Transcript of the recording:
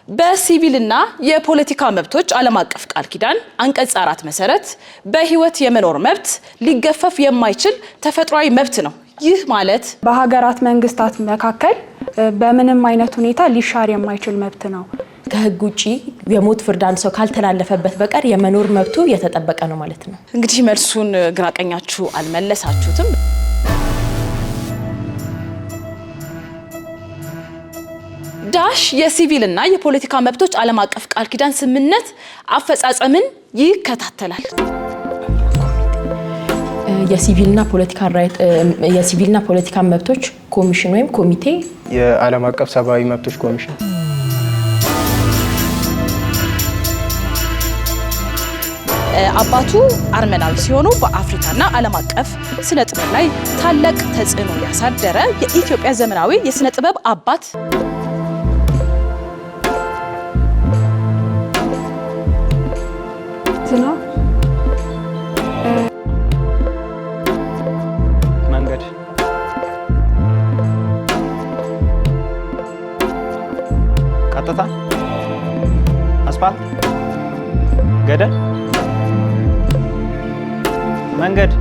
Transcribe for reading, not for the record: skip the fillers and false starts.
በሲቪልና የፖለቲካ መብቶች ዓለም አቀፍ ቃል ኪዳን አንቀጽ 4 መሰረት በህይወት የመኖር መብት ሊገፈፍ የማይችል ተፈጥሯዊ መብት ነው። ይህ ማለት በሀገራት መንግስታት መካከል በምንም አይነት ሁኔታ ሊሻር የማይችል መብት ነው። ከህግ ውጪ የሞት ፍርድ አንድ ሰው ካልተላለፈበት በቀር የመኖር መብቱ የተጠበቀ ነው ማለት ነው። እንግዲህ መልሱን ግራቀኛችሁ አልመለሳችሁትም። ዳሽ የሲቪልና የፖለቲካ መብቶች ዓለም አቀፍ ቃል ኪዳን ስምምነት አፈጻጸምን ይከታተላል። የሲቪልና ፖለቲካ መብቶች ኮሚሽን ወይም ኮሚቴ፣ የዓለም አቀፍ ሰብአዊ መብቶች ኮሚሽን። አባቱ አርመናዊ ሲሆኑ በአፍሪካና ዓለም አቀፍ ስነ ጥበብ ላይ ታላቅ ተጽዕኖ ያሳደረ የኢትዮጵያ ዘመናዊ የስነ ጥበብ አባት። መንገድ፣ ቀጥታ፣ አስፋልት፣ ገደል፣ መንገድ